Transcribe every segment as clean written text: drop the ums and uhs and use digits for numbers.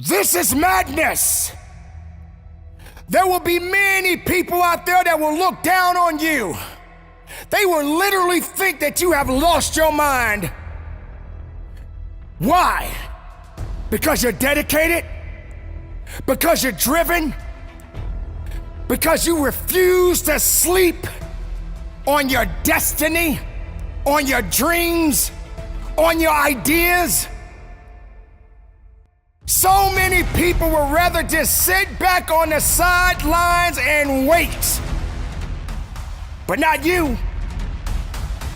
This is madness. There will be many people out there that will look down on you. They will literally think that you have lost your mind. Why? Because you're dedicated? Because you're driven? Because you refuse to sleep on your destiny, on your dreams, on your ideas? So many people would rather just sit back on the sidelines and wait. But not you.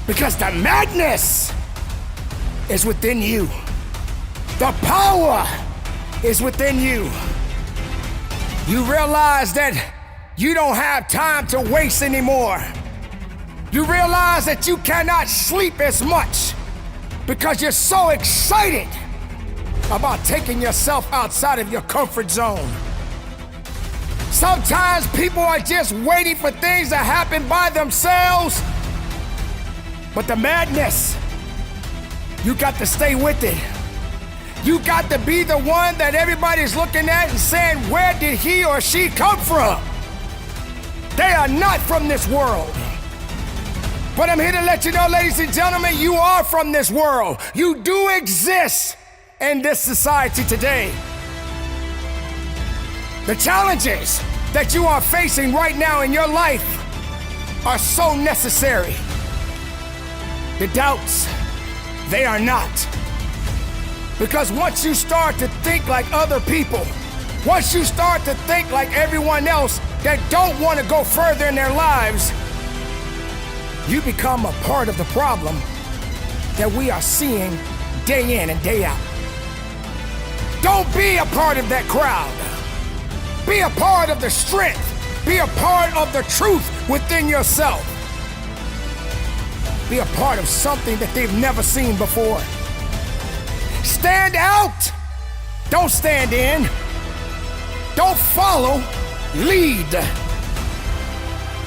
Because the madness is within you. The power is within you. You realize that you don't have time to waste anymore. You realize that you cannot sleep as much because you're so excited about taking yourself outside of your comfort zone. Sometimes people are just waiting for things to happen by themselves. But the madness, you got to stay with it. You got to be the one that everybody's looking at and saying, where did he or she come from? They are not from this world. But I'm here to let you know, ladies and gentlemen, you are from this world. You do exist in this society today. The challenges that you are facing right now in your life are so necessary. The doubts, they are not. Because once you start to think like other people, once you start to think like everyone else that don't want to go further in their lives, you become a part of the problem that we are seeing day in and day out. Don't be a part of that crowd. Be a part of the strength. Be a part of the truth within yourself. Be a part of something that they've never seen before. Stand out. Don't stand in. Don't follow. Lead.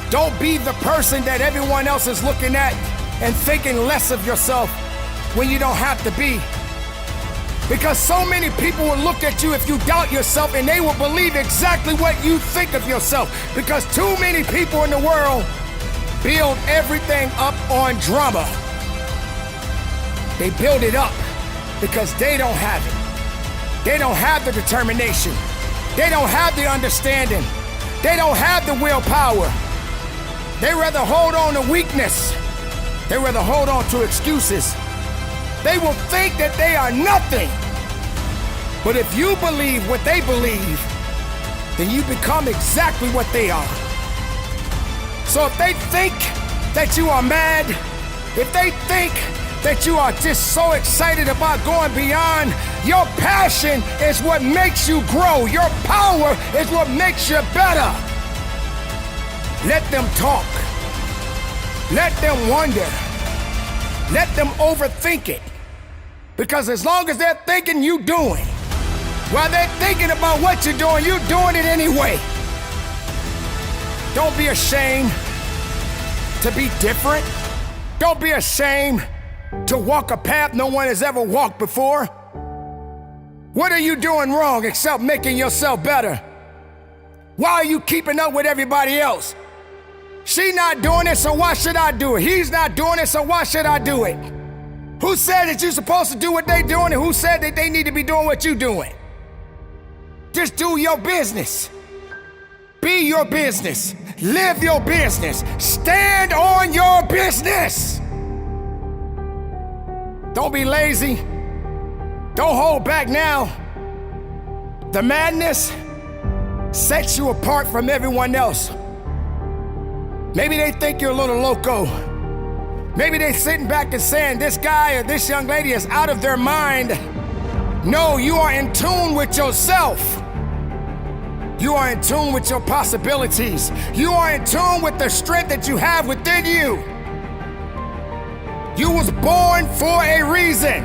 Don't be the person that everyone else is looking at and thinking less of yourself when you don't have to be. Because so many people will look at you if you doubt yourself and they will believe exactly what you think of yourself. Because too many people in the world build everything up on drama. They build it up because they don't have it. They don't have the determination. They don't have the understanding. They don't have the willpower. They rather hold on to weakness. They rather hold on to excuses. They will think that they are nothing. But if you believe what they believe, then you become exactly what they are. So if they think that you are mad, if they think that you are just so excited about going beyond, your passion is what makes you grow. Your power is what makes you better. Let them talk. Let them wonder. Let them overthink it. Because as long as they're thinking, you doing. While they're thinking about what you're doing it anyway. Don't be ashamed to be different. Don't be ashamed to walk a path no one has ever walked before. What are you doing wrong except making yourself better? Why are you keeping up with everybody else? She not doing it, so why should I do it? He's not doing it, so why should I do it? Who said that you're supposed to do what they doing, and who said that they need to be doing what you doing? Just do your business. Be your business. Live your business. Stand on your business. Don't be lazy. Don't hold back now. The madness sets you apart from everyone else. Maybe they think you're a little loco. Maybe they're sitting back and saying this guy or this young lady is out of their mind. No, you are in tune with yourself. You are in tune with your possibilities. You are in tune with the strength that you have within you. You was born for a reason.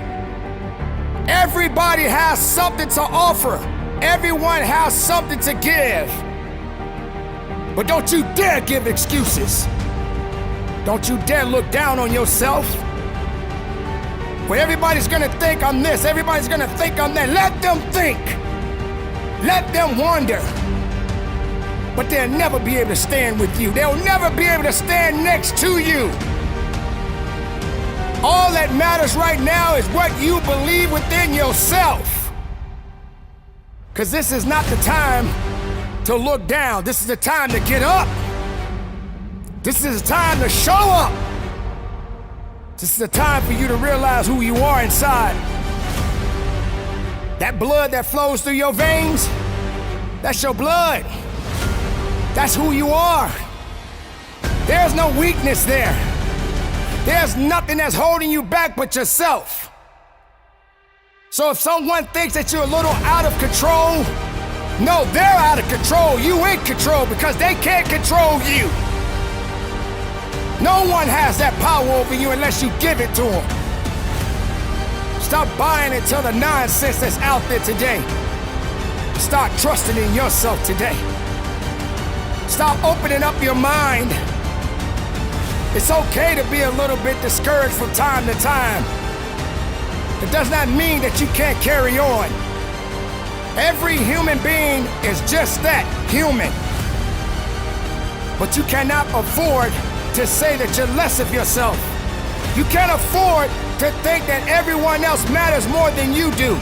Everybody has something to offer. Everyone has something to give. But don't you dare give excuses. Don't you dare look down on yourself. Where everybody's gonna think I'm this, everybody's gonna think I'm that. Let them think. Let them wander. But they'll never be able to stand with you. They'll never be able to stand next to you. All that matters right now is what you believe within yourself. Because this is not the time to look down. This is the time to get up. This is the time to show up. This is the time for you to realize who you are inside. That blood that flows through your veins, that's your blood. That's who you are. There's no weakness there. There's nothing that's holding you back but yourself. So if someone thinks that you're a little out of control, no, they're out of control. You in control because they can't control you. No one has that power over you unless you give it to them. Stop buying into the nonsense that's out there today. Start trusting in yourself today. Stop opening up your mind. It's okay to be a little bit discouraged from time to time. It does not mean that you can't carry on. Every human being is just that, human. But you cannot afford to say that you're less of yourself. You can't afford to think that everyone else matters more than you do.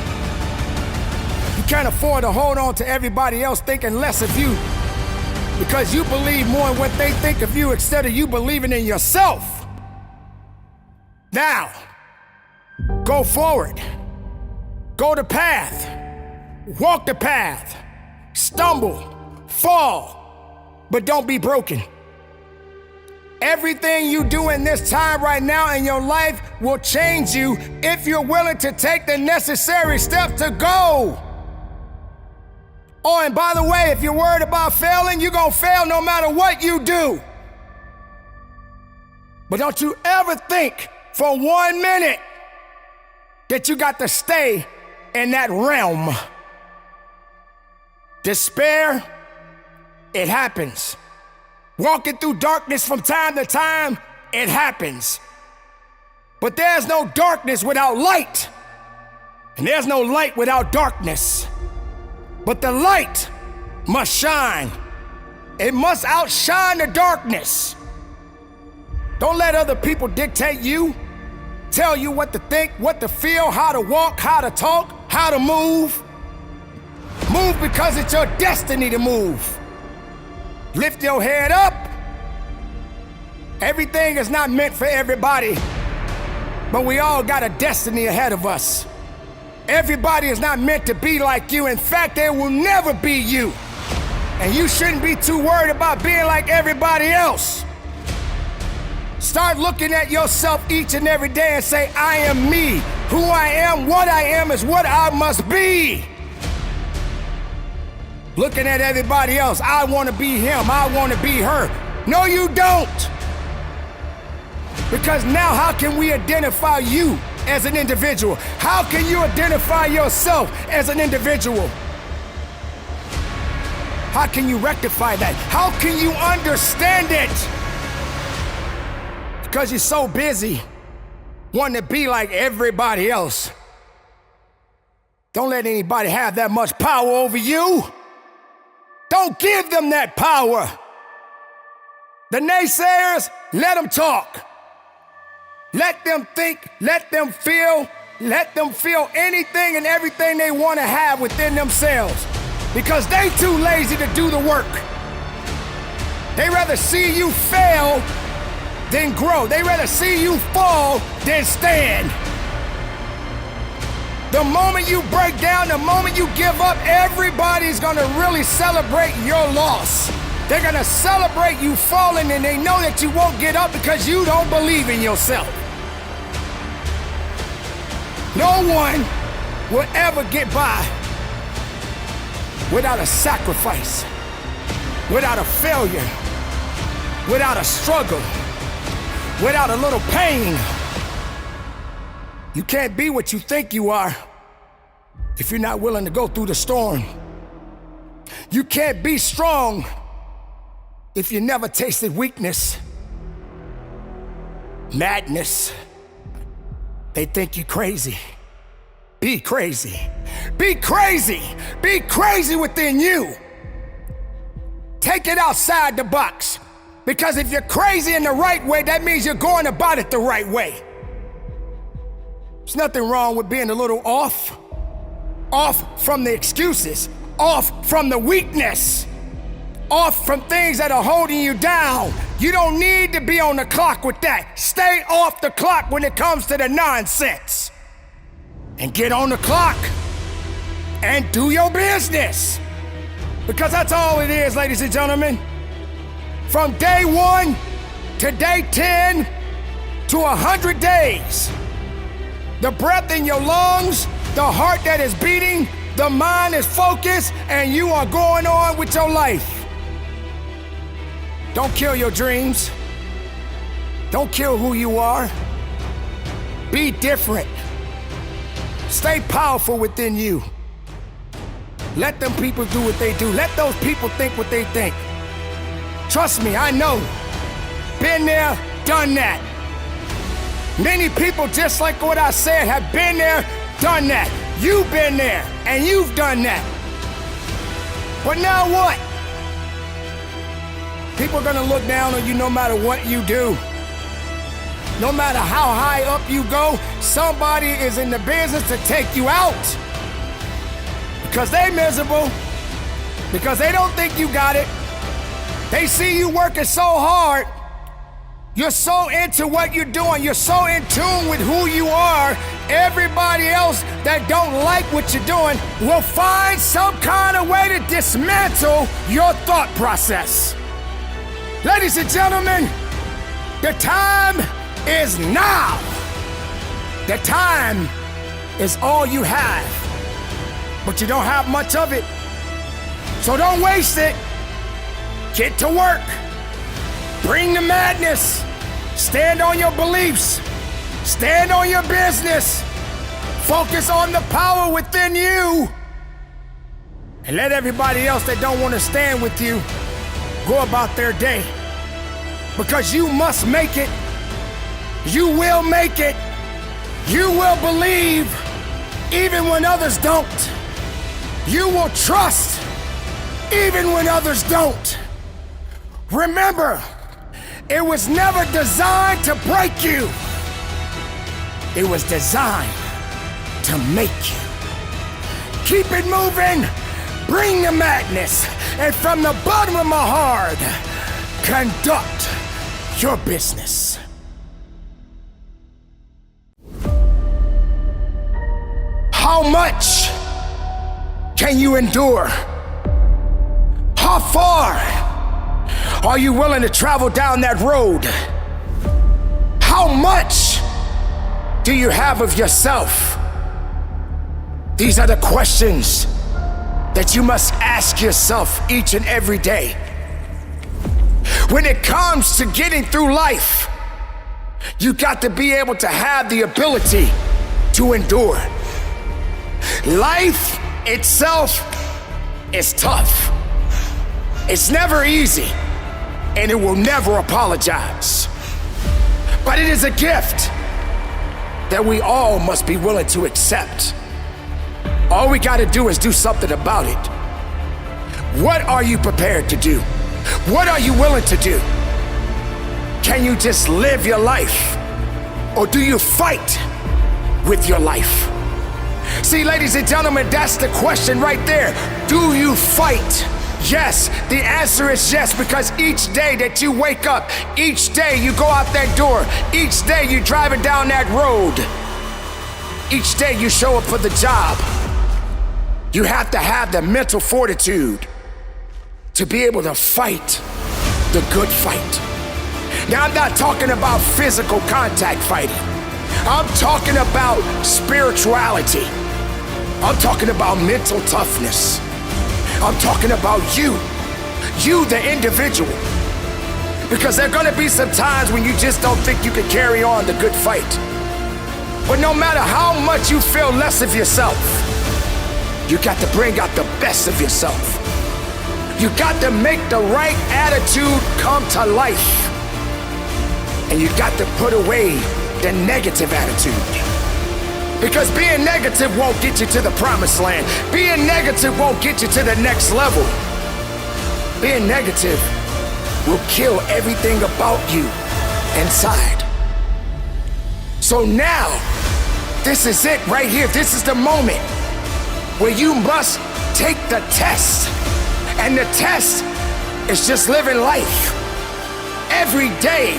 You can't afford to hold on to everybody else thinking less of you because you believe more in what they think of you instead of you believing in yourself. Now, go forward. Go the path. Walk the path. Stumble. Fall. But don't be broken. Everything you do in this time right now in your life will change you if you're willing to take the necessary steps to go. Oh, and by the way, if you're worried about failing, you're gonna fail no matter what you do. But don't you ever think for 1 minute that you got to stay in that realm. Despair, it happens. Walking through darkness from time to time, it happens. But there's no darkness without light. And there's no light without darkness. But the light must shine. It must outshine the darkness. Don't let other people dictate you, tell you what to think, what to feel, how to walk, how to talk, how to move. Move because it's your destiny to move. Lift your head up. Everything is not meant for everybody, but we all got a destiny ahead of us. Everybody is not meant to be like you. In fact, they will never be you. And you shouldn't be too worried about being like everybody else. Start looking at yourself each and every day and say, I am me. Who I am, what I am is what I must be. Looking at everybody else, I want to be him, I want to be her. No, you don't. Because now how can we identify you as an individual? How can you identify yourself as an individual? How can you rectify that? How can you understand it? Because you're so busy wanting to be like everybody else. Don't let anybody have that much power over you. Don't give them that power. The naysayers, let them talk. Let them think, let them feel anything and everything they want to have within themselves because they too lazy to do the work. They rather see you fail than grow. They rather see you fall than stand. The moment you break down, the moment you give up, everybody's gonna really celebrate your loss. They're gonna celebrate you falling and they know that you won't get up because you don't believe in yourself. No one will ever get by without a sacrifice, without a failure, without a struggle, without a little pain. You can't be what you think you are if you're not willing to go through the storm. You can't be strong if you never tasted weakness, madness. They think you're crazy. Be crazy. Be crazy. Be crazy within you. Take it outside the box. Because if you're crazy in the right way, that means you're going about it the right way. There's nothing wrong with being a little off. Off from the excuses. Off from the weakness. Off from things that are holding you down. You don't need to be on the clock with that. Stay off the clock when it comes to the nonsense. And get on the clock and do your business. Because that's all it is, ladies and gentlemen. From day 1 to day 10 to 100 days. The breath in your lungs, the heart that is beating, the mind is focused, and you are going on with your life. Don't kill your dreams. Don't kill who you are. Be different. Stay powerful within you. Let them people do what they do. Let those people think what they think. Trust me, I know. Been there, done that. Many people, just like what I said, have been there, done that. You've been there, and you've done that. But now what? People are gonna look down on you no matter what you do. No matter how high up you go, somebody is in the business to take you out. Because they miserable. Because they don't think you got it. They see you working so hard. You're so into what you're doing. You're so in tune with who you are. Everybody else that don't like what you're doing will find some kind of way to dismantle your thought process. Ladies and gentlemen, the time is now. The time is all you have, but you don't have much of it. So don't waste it. Get to work. Bring the madness. Stand on your beliefs. Stand on your business. Focus on the power within you. And let everybody else that don't want to stand with you go about their day. Because you must make it. You will make it. You will believe even when others don't. You will trust even when others don't. Remember, it was never designed to break you. It was designed to make you. Keep it moving. Bring the madness. And from the bottom of my heart, conduct your business. How much can you endure? How far are you willing to travel down that road? How much do you have of yourself? These are the questions that you must ask yourself each and every day. When it comes to getting through life, you got to be able to have the ability to endure. Life itself is tough. It's never easy, and it will never apologize. But it is a gift that we all must be willing to accept. All we gotta do is do something about it. What are you prepared to do? What are you willing to do? Can you just live your life? Or do you fight with your life? See, ladies and gentlemen, that's the question right there. Do you fight? Yes, the answer is yes, because each day that you wake up, each day you go out that door, each day you're driving down that road, each day you show up for the job, you have to have the mental fortitude to be able to fight the good fight. Now, I'm not talking about physical contact fighting. I'm talking about spirituality. I'm talking about mental toughness. I'm talking about you the individual. Because there are gonna be some times when you just don't think you can carry on the good fight. But no matter how much you feel less of yourself, you got to bring out the best of yourself. You got to make the right attitude come to life. And you got to put away the negative attitude. Because being negative won't get you to the promised land. Being negative won't get you to the next level. Being negative will kill everything about you inside. So now, this is it right here. This is the moment where you must take the test. And the test is just living life. Every day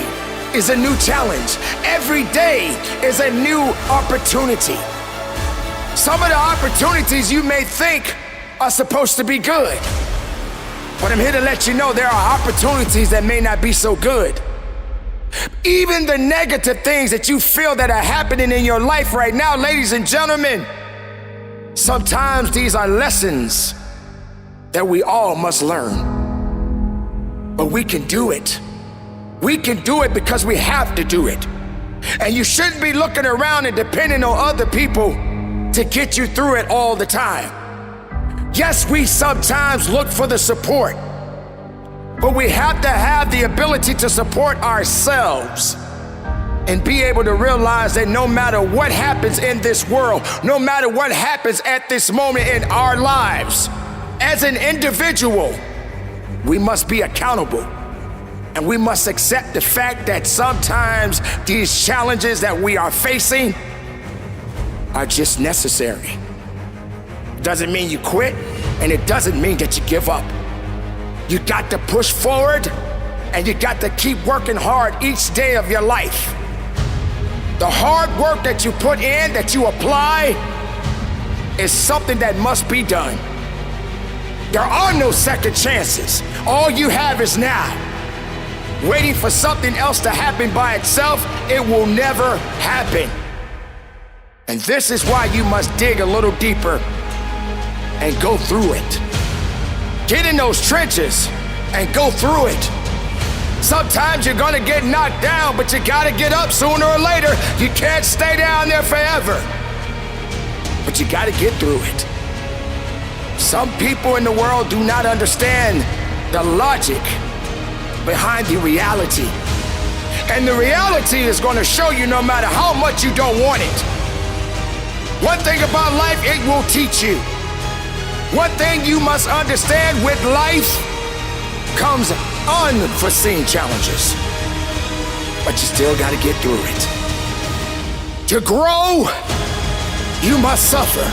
is a new challenge. Every day is a new opportunity. Some of the opportunities you may think are supposed to be good. But I'm here to let you know there are opportunities that may not be so good. Even the negative things that you feel that are happening in your life right now, ladies and gentlemen, sometimes these are lessons that we all must learn. But we can do it. We can do it because we have to do it. And you shouldn't be looking around and depending on other people to get you through it all the time. Yes, we sometimes look for the support, but we have to have the ability to support ourselves and be able to realize that no matter what happens in this world, no matter what happens at this moment in our lives, as an individual, we must be accountable. And we must accept the fact that sometimes these challenges that we are facing are just necessary. It doesn't mean you quit, and it doesn't mean that you give up. You got to push forward, and you got to keep working hard each day of your life. The hard work that you put in, that you apply, is something that must be done. There are no second chances. All you have is now. Waiting for something else to happen by itself, it will never happen. And this is why you must dig a little deeper and go through it. Get in those trenches and go through it. Sometimes you're gonna get knocked down, but you gotta get up sooner or later. You can't stay down there forever. But you gotta get through it. Some people in the world do not understand the logic behind the reality. And the reality is gonna show you no matter how much you don't want it. One thing about life, it will teach you. One thing you must understand, with life comes unforeseen challenges. But you still gotta get through it. To grow, you must suffer.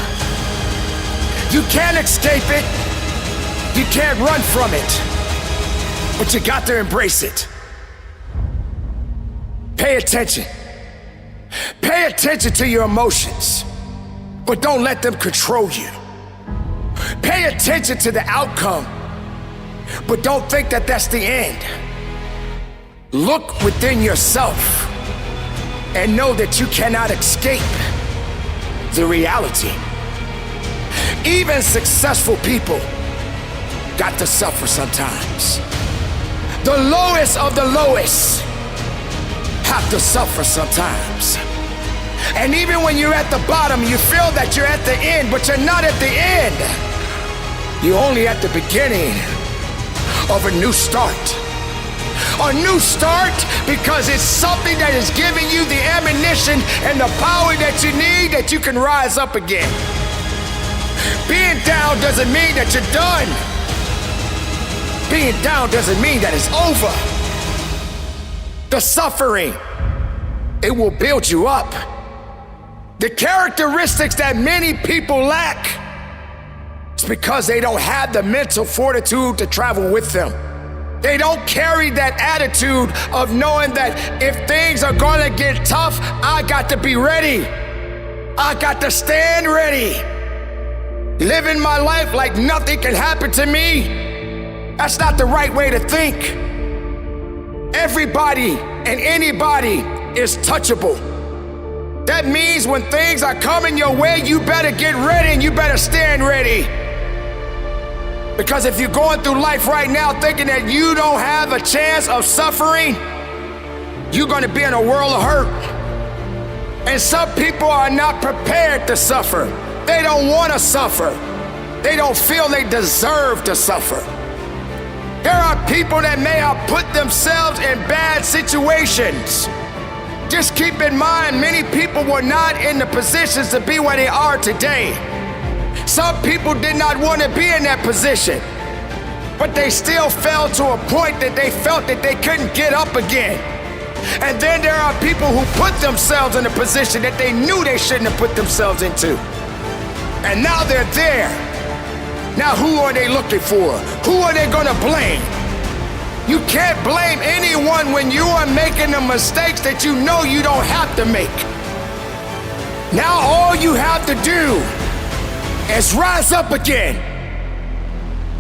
You can't escape it. You can't run from it. But you got to embrace it. Pay attention. Pay attention to your emotions, but don't let them control you. Pay attention to the outcome, but don't think that that's the end. Look within yourself and know that you cannot escape the reality. Even successful people got to suffer sometimes. The lowest of the lowest have to suffer sometimes. And even when you're at the bottom, you feel that you're at the end, but you're not at the end. You're only at the beginning of a new start. A new start because it's something that is giving you the ammunition and the power that you need, that you can rise up again. Being down doesn't mean that you're done. Being down doesn't mean that it's over. The suffering, it will build you up. The characteristics that many people lack, it's because they don't have the mental fortitude to travel with them. They don't carry that attitude of knowing that if things are gonna get tough, I got to be ready. I got to stand ready. Living my life like nothing can happen to me, that's not the right way to think. Everybody and anybody is touchable. That means when things are coming your way, you better get ready and you better stand ready. Because if you're going through life right now thinking that you don't have a chance of suffering, you're gonna be in a world of hurt. And some people are not prepared to suffer. They don't wanna suffer. They don't feel they deserve to suffer. There are people that may have put themselves in bad situations Just keep in mind, many people were not in the positions to be where they are today. Some people did not want to be in that position, but they still fell to a point that they felt that they couldn't get up again. And then there are people who put themselves in a position that they knew they shouldn't have put themselves into. And now they're there. Now who are they looking for? Who are they gonna blame? You can't blame anyone when you are making the mistakes that you know you don't have to make. Now all you have to do is rise up again.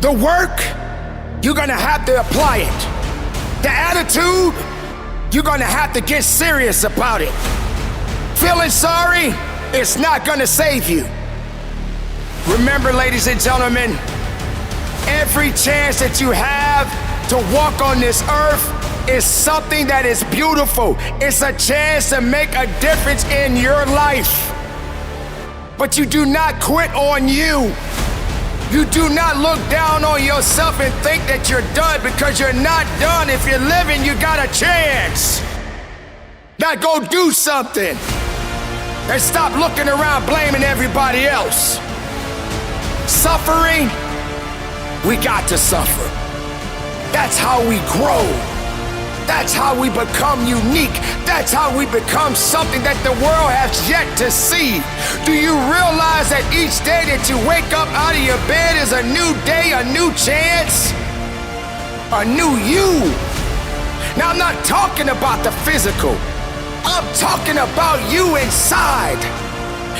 The work, you're gonna have to apply it. The attitude, you're gonna have to get serious about it. Feeling sorry, it's not gonna save you. Remember, ladies and gentlemen, every chance that you have to walk on this earth is something that is beautiful. It's a chance to make a difference in your life. But you do not quit on you. You do not look down on yourself and think that you're done, because you're not done. If you're living, you got a chance. Now go do something and stop looking around blaming everybody else. Suffering, we got to suffer. That's how we grow. That's how we become unique. That's how we become something that the world has yet to see. Do you realize that each day that you wake up out of your bed is a new day, a new chance, a new you? Now, I'm not talking about the physical. I'm talking about you inside.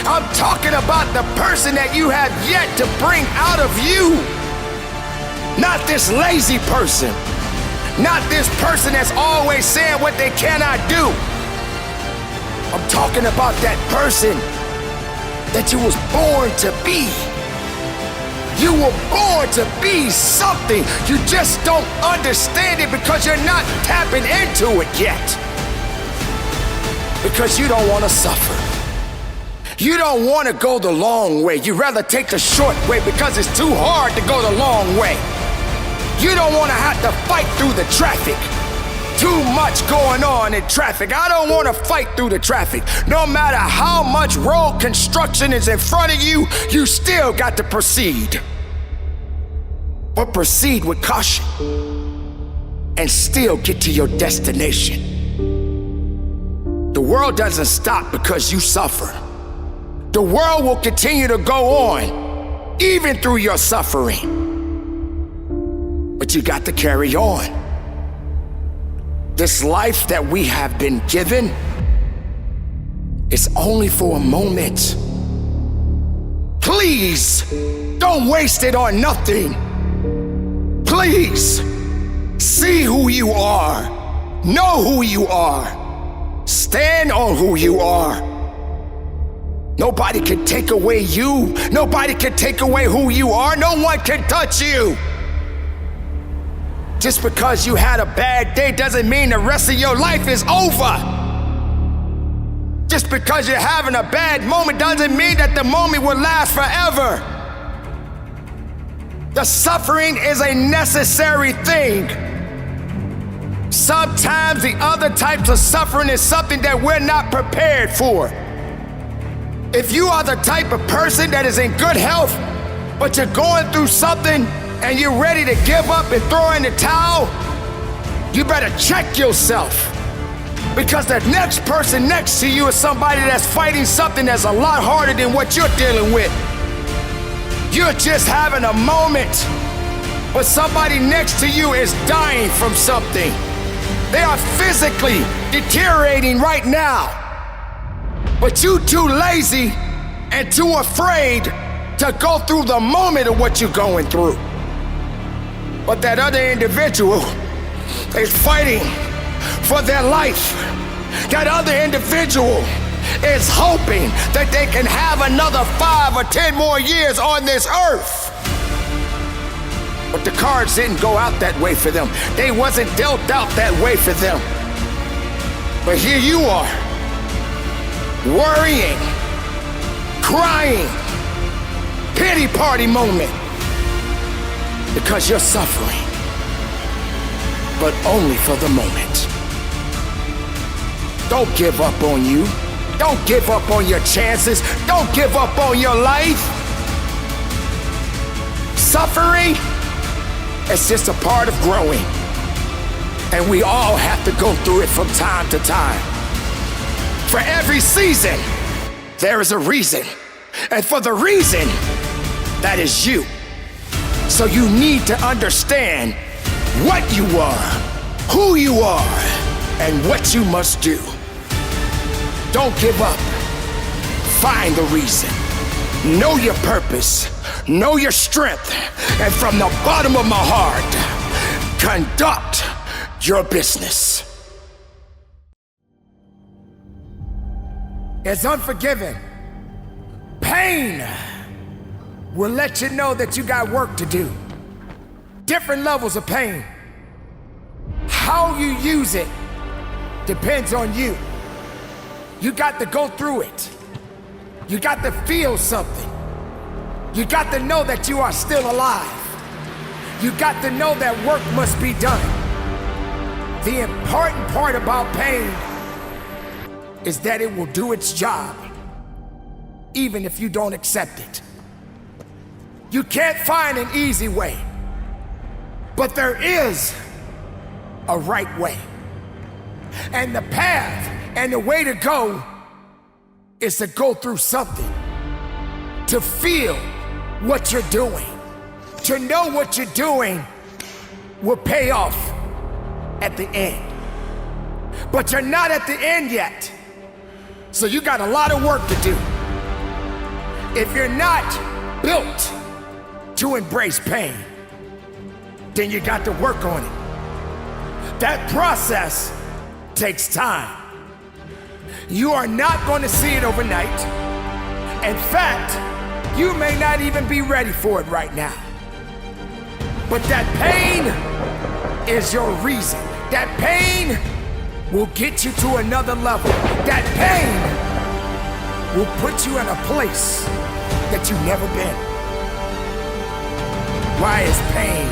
I'm talking about the person that you have yet to bring out of you. Not this lazy person. Not this person that's always saying what they cannot do. I'm talking about that person that you was born to be. You were born to be something. You just don't understand it because you're not tapping into it yet. Because you don't want to suffer. You don't want to go the long way. You'd rather take the short way because it's too hard to go the long way. You don't want to have to fight through the traffic. Too much going on in traffic. I don't want to fight through the traffic. No matter how much road construction is in front of you, you still got to proceed. But proceed with caution and still get to your destination. The world doesn't stop because you suffer. The world will continue to go on, even through your suffering. But you got to carry on. This life that we have been given is only for a moment. Please don't waste it on nothing. Please see who you are. Know who you are. Stand on who you are. Nobody can take away you. Nobody can take away who you are. No one can touch you. Just because you had a bad day doesn't mean the rest of your life is over. Just because you're having a bad moment doesn't mean that the moment will last forever. The suffering is a necessary thing. Sometimes the other types of suffering is something that we're not prepared for. If you are the type of person that is in good health, but you're going through something and you're ready to give up and throw in the towel, you better check yourself. Because the next person next to you is somebody that's fighting something that's a lot harder than what you're dealing with. You're just having a moment, but somebody next to you is dying from something. They are physically deteriorating right now. But you too lazy and too afraid to go through the moment of what you're going through. But that other individual is fighting for their life. That other individual is hoping that they can have another 5 or 10 more years on this earth. But the cards didn't go out that way for them. They wasn't dealt out that way for them. But here you are, worrying, crying, pity party moment. Because you're suffering, but only for the moment. Don't give up on you. Don't give up on your chances. Don't give up on your life. Suffering is just a part of growing. And we all have to go through it from time to time. For every season, there is a reason. And for the reason, that is you. So you need to understand what you are, who you are, and what you must do. Don't give up. Find the reason. Know your purpose. Know your strength. And from the bottom of my heart, conduct your business. It's unforgiving. Pain will let you know that you got work to do. Different levels of pain. How you use it depends on you. You got to go through it. You got to feel something. You got to know that you are still alive. You got to know that work must be done. The important part about pain is that it will do its job, even if you don't accept it. You can't find an easy way, but there is a right way. And the path and the way to go is to go through something, to feel what you're doing, to know what you're doing will pay off at the end. But you're not at the end yet, so you got a lot of work to do. If you're not built to embrace pain, then you got to work on it. That process takes time. You are not going to see it overnight. In fact, you may not even be ready for it right now. But that pain is your reason. That pain will get you to another level. That pain will put you in a place that you've never been. Why is pain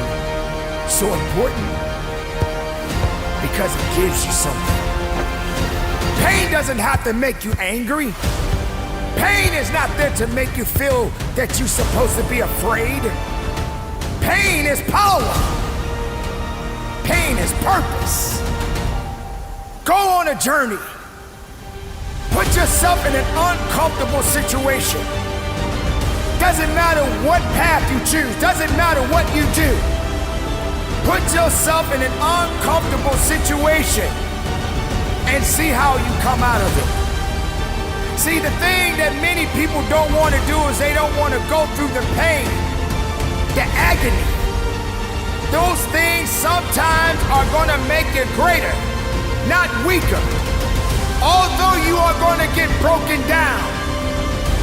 so important? Because it gives you something. Pain doesn't have to make you angry. Pain is not there to make you feel that you're supposed to be afraid. Pain is power. Pain is purpose. Go on a journey. Put yourself in an uncomfortable situation. Doesn't matter what path you choose. Doesn't matter what you do. Put yourself in an uncomfortable situation and see how you come out of it. See, the thing that many people don't want to do is they don't want to go through the pain, the agony. Those things sometimes are going to make you greater, not weaker. Although you are going to get broken down,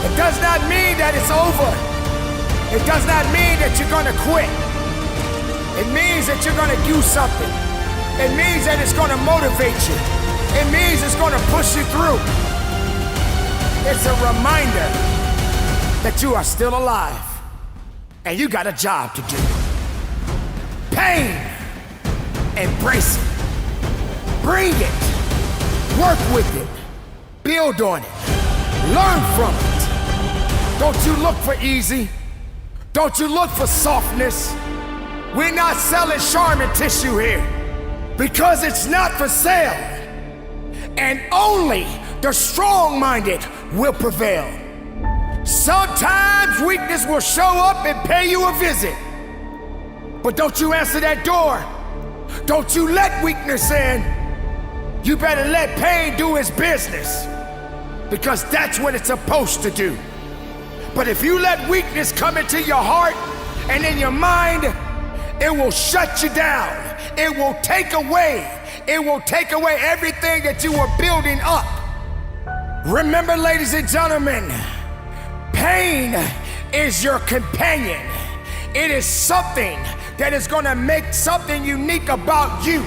it does not mean that it's over. It does not mean that you're going to quit. It means that you're going to do something. It means that it's going to motivate you. It means it's going to push you through. It's a reminder that you are still alive and you got a job to do. Pain, embrace it. Bring it. Work with it. Build on it. Learn from it. Don't you look for easy. Don't you look for softness. We're not selling Charmin tissue here because it's not for sale. And only the strong-minded will prevail. Sometimes weakness will show up and pay you a visit. But don't you answer that door. Don't you let weakness in. You better let pain do its business, because that's what it's supposed to do. But if you let weakness come into your heart and in your mind, it will shut you down. It will take away. It will take away everything that you were building up. Remember, ladies and gentlemen, pain is your companion. It is something that is going to make something unique about you.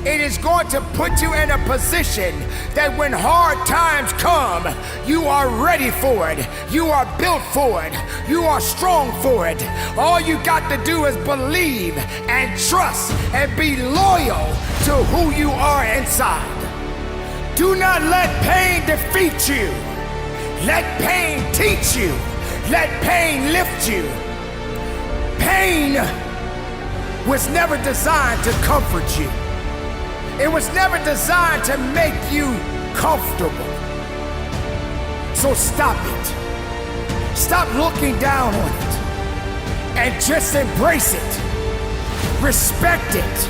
It is going to put you in a position that when hard times come, you are ready for it. You are built for it. You are strong for it. All you got to do is believe and trust and be loyal to who you are inside. Do not let pain defeat you. Let pain teach you. Let pain lift you. Pain was never designed to comfort you. It was never designed to make you comfortable. So stop it. Stop looking down on it and just embrace it. Respect it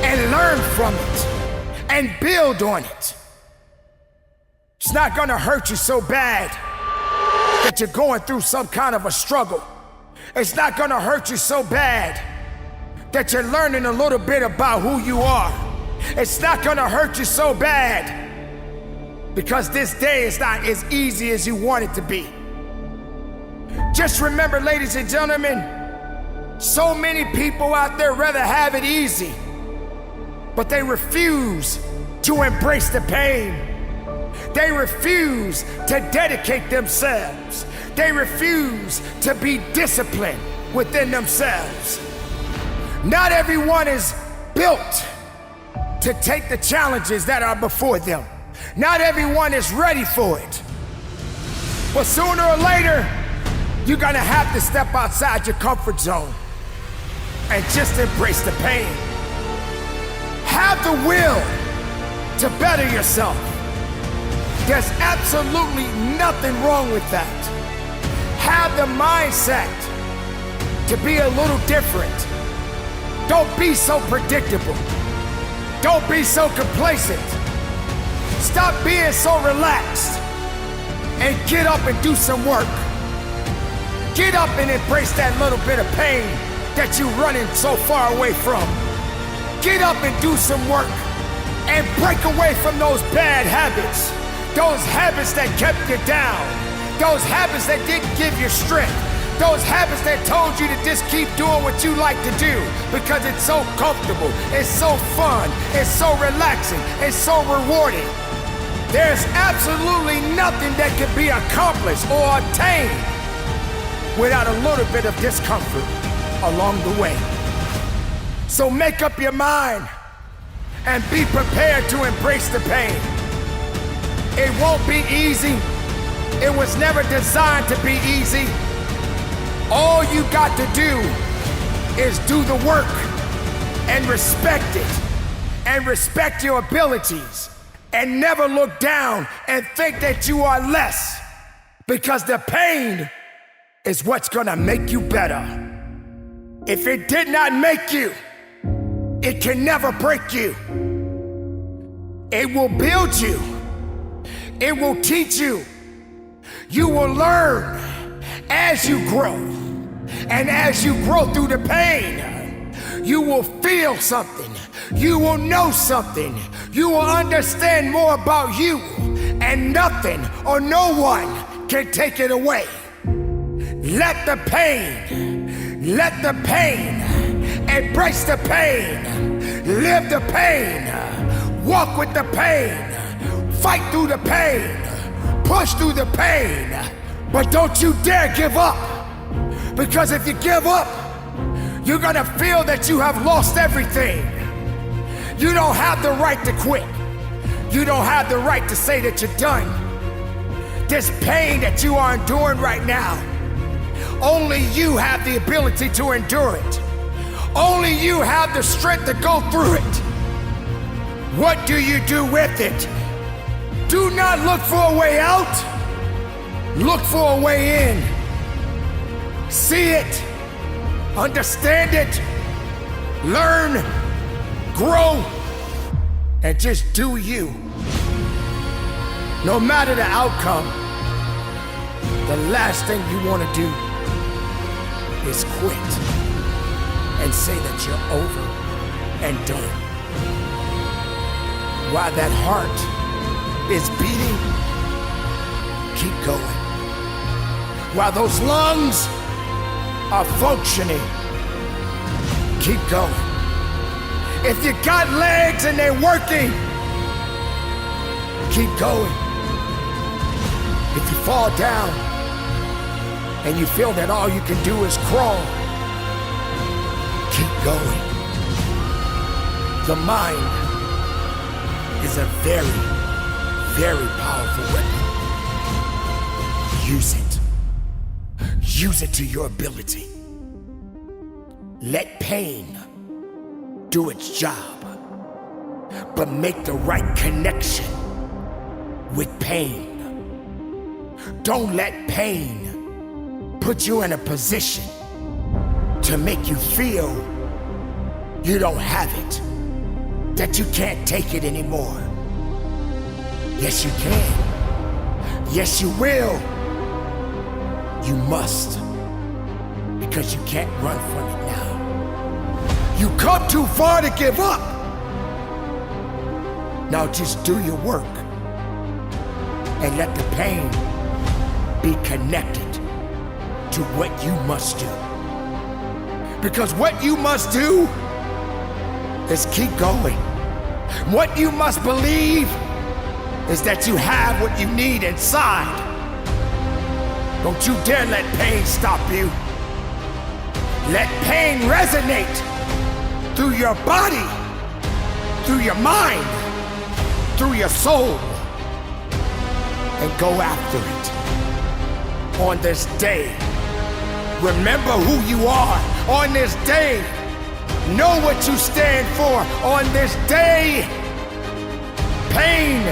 and learn from it and build on it. It's not gonna hurt you so bad that you're going through some kind of a struggle. It's not gonna hurt you so bad that you're learning a little bit about who you are. It's not gonna hurt you so bad because this day is not as easy as you want it to be. Just remember, ladies and gentlemen, so many people out there rather have it easy, but they refuse to embrace the pain. They refuse to dedicate themselves. They refuse to be disciplined within themselves. Not everyone is built to take the challenges that are before them. Not everyone is ready for it. But sooner or later, you're gonna have to step outside your comfort zone and just embrace the pain. Have the will to better yourself. There's absolutely nothing wrong with that. Have the mindset to be a little different. Don't be so predictable. Don't be so complacent. Stop being so relaxed and get up and do some work. Get up and embrace that little bit of pain that you're running so far away from. Get up and do some work and break away from those bad habits. Those habits that kept you down. Those habits that didn't give you strength. Those habits that told you to just keep doing what you like to do because it's so comfortable, it's so fun, it's so relaxing, it's so rewarding. There's absolutely nothing that can be accomplished or attained without a little bit of discomfort along the way. So make up your mind and be prepared to embrace the pain. It won't be easy. It was never designed to be easy. All you got to do is do the work and respect it and respect your abilities and never look down and think that you are less, because the pain is what's gonna make you better. If it did not make you, it can never break you. It will build you. It will teach you. You will learn as you grow. And as you grow through the pain, you will feel something. You will know something. You will understand more about you. And nothing or no one can take it away. Let the pain, embrace the pain, live the pain, walk with the pain, fight through the pain, push through the pain, but don't you dare give up, because if you give up, you're gonna feel that you have lost everything. You don't have the right to quit. You don't have the right to say that you're done. This pain that you are enduring right now, only you have the ability to endure it. Only you have the strength to go through it. What do you do with it? Do not look for a way out. Look for a way in. See it, understand it, learn, grow, and just do you. No matter the outcome, the last thing you want to do is quit and say that you're over and done. While that heart is beating, keep going. While those lungs are functioning, keep going. If you got legs and they're working, keep going. If you fall down and you feel that all you can do is crawl, keep going. The mind is a very very powerful weapon. Use it. Use it to your ability. Let pain do its job, but make the right connection with pain. Don't let pain put you in a position to make you feel you don't have it, that you can't take it anymore. Yes, you can. Yes, you will. You must, because you can't run from it now. You come too far to give up. Now just do your work and let the pain be connected to what you must do. Because what you must do is keep going. What you must believe is that you have what you need inside. Don't you dare let pain stop you. Let pain resonate through your body, through your mind, through your soul, and go after it. On this day, remember who you are. On this day, know what you stand for. On this day, pain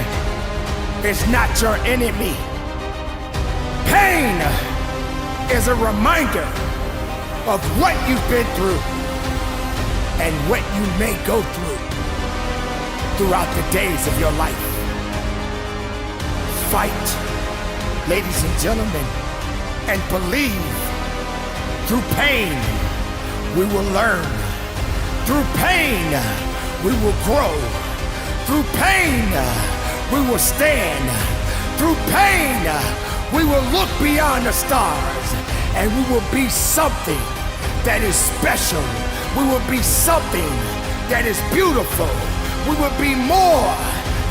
is not your enemy. Pain is a reminder of what you've been through and what you may go through throughout the days of your life. Fight, ladies and gentlemen, and believe. Through pain, we will learn. Through pain, we will grow. Through pain, we will stand. Through pain, we will look beyond the stars, and we will be something that is special. We will be something that is beautiful. We will be more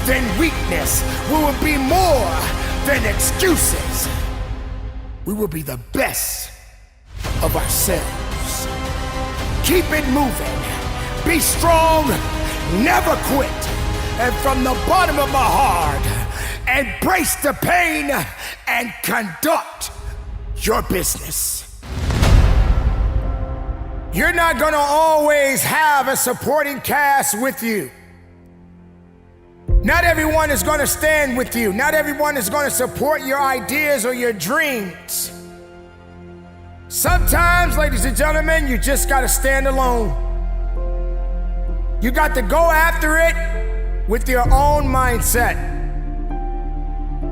than weakness. We will be more than excuses. We will be the best of ourselves. Keep it moving. Be strong. Never quit. And from the bottom of my heart, embrace the pain and conduct your business. You're not gonna always have a supporting cast with you. Not everyone is gonna stand with you. Not everyone is gonna support your ideas or your dreams. Sometimes, ladies and gentlemen, you just gotta stand alone. You got to go after it with your own mindset.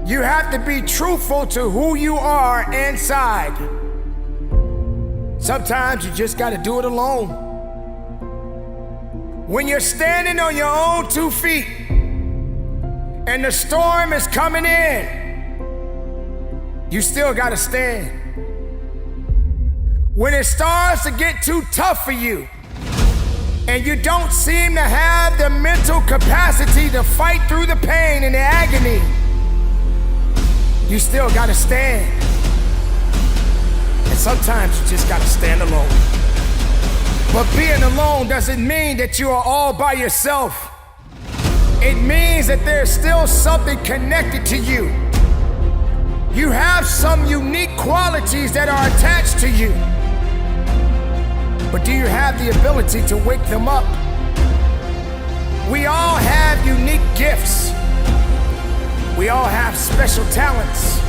You have to be truthful to who you are inside. Sometimes you just got to do it alone. When you're standing on your own 2 feet and the storm is coming in, you still got to stand. When it starts to get too tough for you and you don't seem to have the mental capacity to fight through the pain and the agony, you still gotta stand. And sometimes you just gotta stand alone. But being alone doesn't mean that you are all by yourself. It means that there's still something connected to you. You have some unique qualities that are attached to you. But do you have the ability to wake them up? We all have unique gifts. We all have special talents.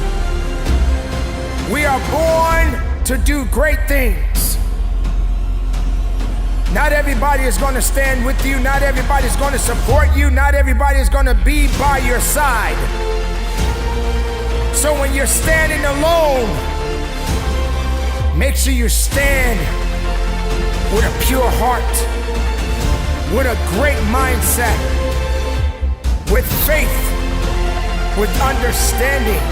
We are born to do great things. Not everybody is going to stand with you. Not everybody is going to support you. Not everybody is going to be by your side. So when you're standing alone, make sure you stand with a pure heart, with a great mindset, with faith, with understanding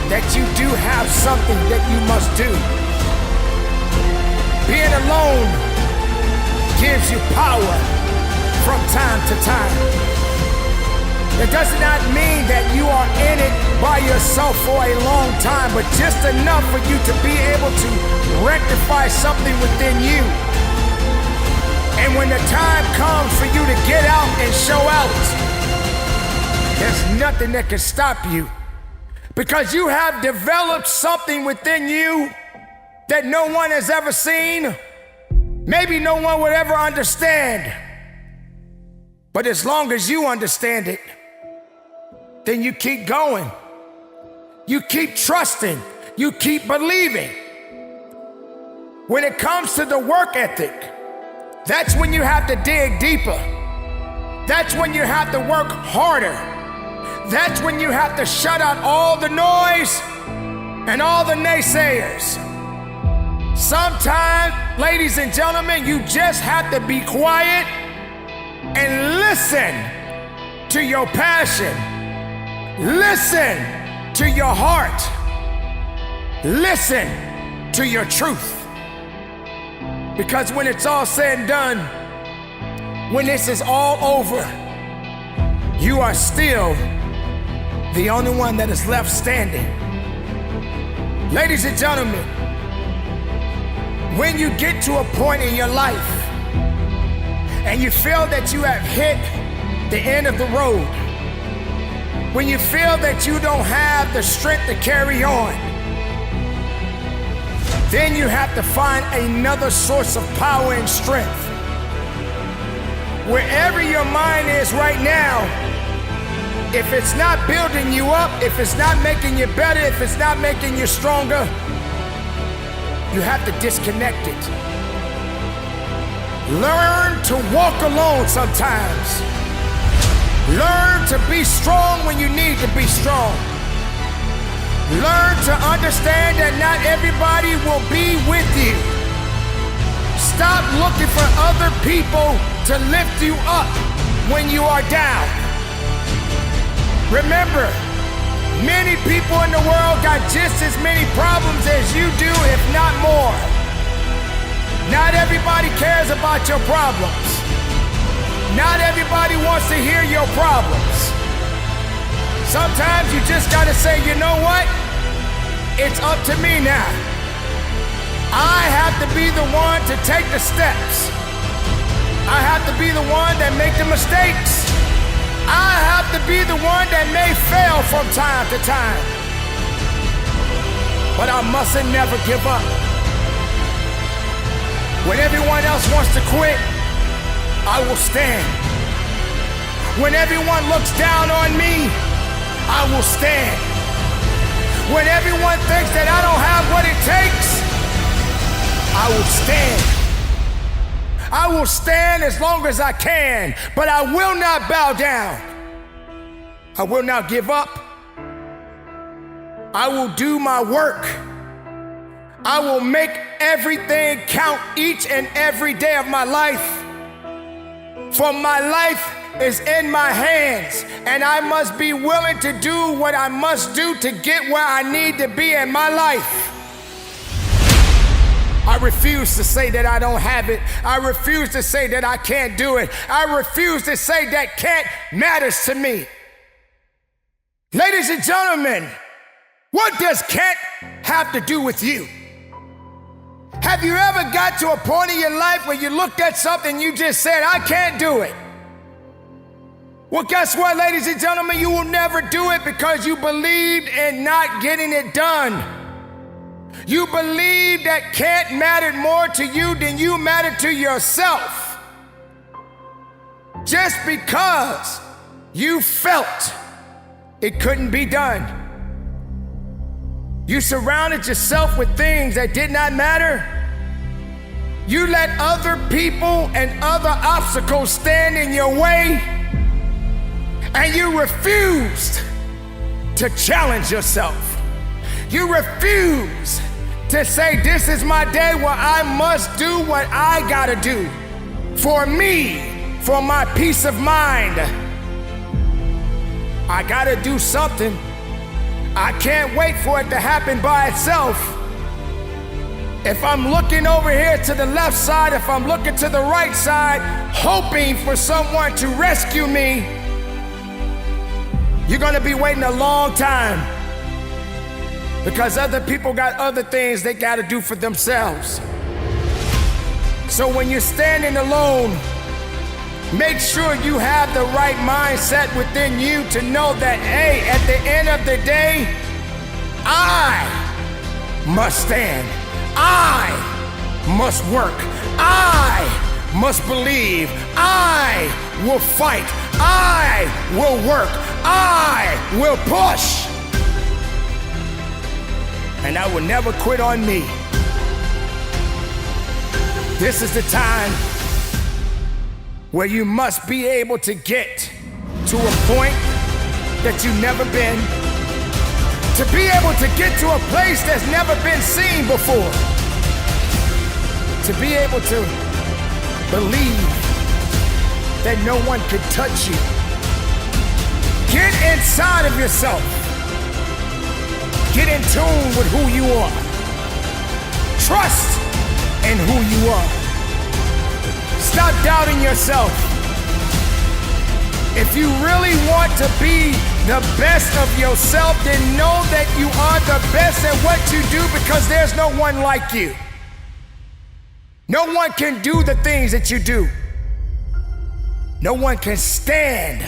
that you do have something that you must do. Being alone gives you power from time to time. It does not mean that you are in it by yourself for a long time, but just enough for you to be able to rectify something within you. And when the time comes for you to get out and show out, There's nothing that can stop you because you have developed something within you that no one has ever seen. Maybe no one would ever understand. But as long as you understand it, then you keep going. You keep trusting. You keep believing. When it comes to the work ethic, that's when you have to dig deeper. That's when you have to work harder. That's when you have to shut out all the noise and all the naysayers. Sometimes, ladies and gentlemen, you just have to be quiet and listen to your passion. Listen to your heart. Listen to your truth. Because when it's all said and done, when this is all over, you are still the only one that is left standing. Ladies and gentlemen, when you get to a point in your life and you feel that you have hit the end of the road, when you feel that you don't have the strength to carry on, then you have to find another source of power and strength. Wherever your mind is right now, if it's not building you up, if it's not making you better, if it's not making you stronger, you have to disconnect it. Learn to walk alone sometimes. Learn to be strong when you need to be strong. Learn to understand that not everybody will be with you. Stop looking for other people to lift you up when you are down. Remember, many people in the world got just as many problems as you do, if not more. Not everybody cares about your problems. Not everybody wants to hear your problems. Sometimes you just gotta say, you know what? It's up to me now. I have to be the one to take the steps. I have to be the one that make the mistakes. I have to be the one that may fail from time to time. But I mustn't never give up. When everyone else wants to quit, I will stand. When everyone looks down on me, I will stand. When everyone thinks that I don't have what it takes, I will stand. I will stand as long as I can, but I will not bow down. I will not give up. I will do my work. I will make everything count each and every day of my life. For my life is in my hands, and I must be willing to do what I must do to get where I need to be in my life. I refuse to say that I don't have it. I refuse to say that I can't do it. I refuse to say that can't matters to me. Ladies and gentlemen, what does can't have to do with you? Have you ever got to a point in your life where you looked at something and you just said, I can't do it? Well, guess what, ladies and gentlemen? You will never do it because you believed in not getting it done. You believed that can't mattered more to you than you mattered to yourself. Just because you felt it couldn't be done. You surrounded yourself with things that did not matter. You let other people and other obstacles stand in your way, and you refused to challenge yourself. You refused to say, this is my day where I must do what I gotta do for me, for my peace of mind. I gotta do something. I can't wait for it to happen by itself. If I'm looking over here to the left side, if I'm looking to the right side, hoping for someone to rescue me, you're gonna be waiting a long time because other people got other things they gotta do for themselves. So when you're standing alone, Make sure you have the right mindset within you to know that, hey, at the end of the day, I must stand. I must work. I must believe. I will fight. I will work. I will push. And I will never quit on me. This is the time where you must be able to get to a point that you've never been, to be able to get to a place that's never been seen before, to be able to believe that no one can touch you. Get inside of yourself. Get in tune with who you are. Trust in who you are. Stop doubting yourself. If you really want to be the best of yourself, then know that you are the best at what you do, because there's no one like you. No one can do the things that you do. No one can stand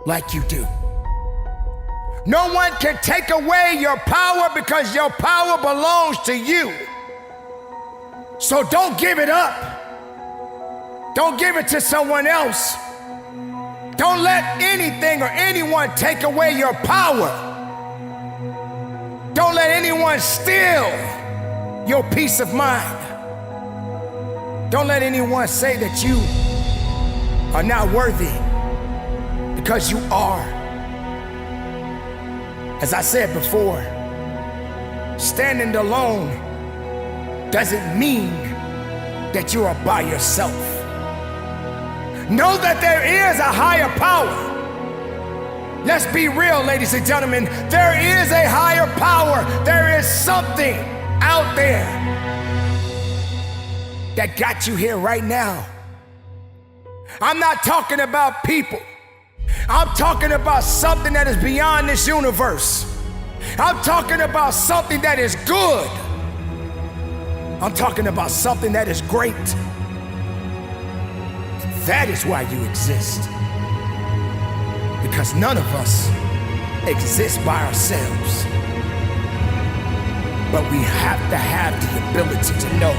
like you do. No one can take away your power, because your power belongs to you. So don't give it up. Don't give it to someone else. Don't let anything or anyone take away your power. Don't let anyone steal your peace of mind. Don't let anyone say that you are not worthy, because you are. As I said before, standing alone doesn't mean that you are by yourself. Know that there is a higher power. Let's be real, ladies and gentlemen. There is a higher power. There is something out there that got you here right now. I'm not talking about people. I'm talking about something that is beyond this universe. I'm talking about something that is good. I'm talking about something that is great. That is why you exist. Because none of us exist by ourselves. But we have to have the ability to know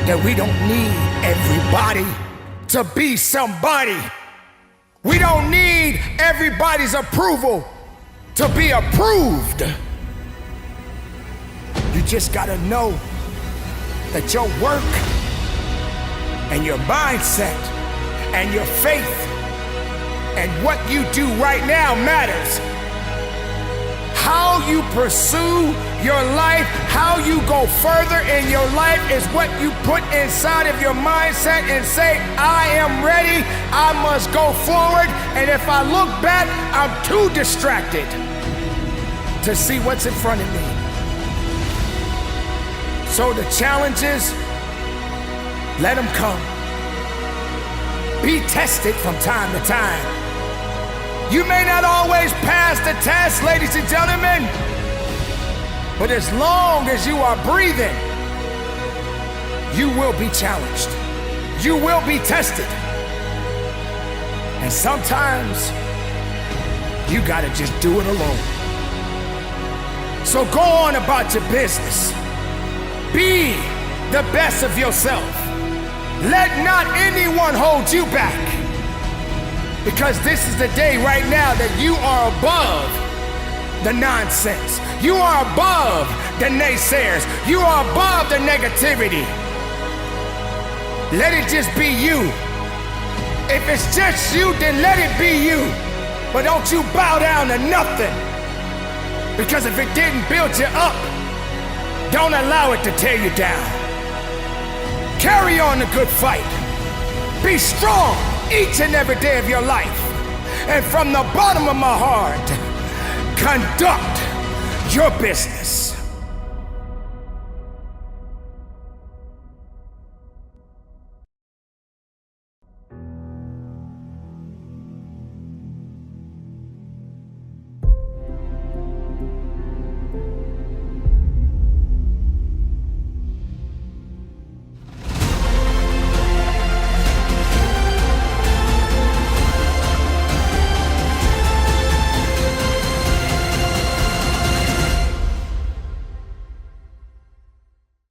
that we don't need everybody to be somebody. We don't need everybody's approval to be approved. You just gotta know that your work and your mindset and your faith and what you do right now matters. How you pursue your life, how you go further in your life is what you put inside of your mindset and say, I am ready, I must go forward, and if I look back, I'm too distracted to see what's in front of me. So the challenges, let them come. Be tested from time to time. You may not always pass the test, ladies and gentlemen, but as long as you are breathing, you will be challenged. You will be tested. And sometimes you gotta just do it alone. So go on about your business. Be the best of yourself. Let not anyone hold you back. Because this is the day right now that you are above the nonsense. You are above the naysayers. You are above the negativity. Let it just be you. If it's just you, then let it be you. But don't you bow down to nothing. Because if it didn't build you up, don't allow it to tear you down. Carry on the good fight. Be strong each and every day of your life. And from the bottom of my heart, conduct your business.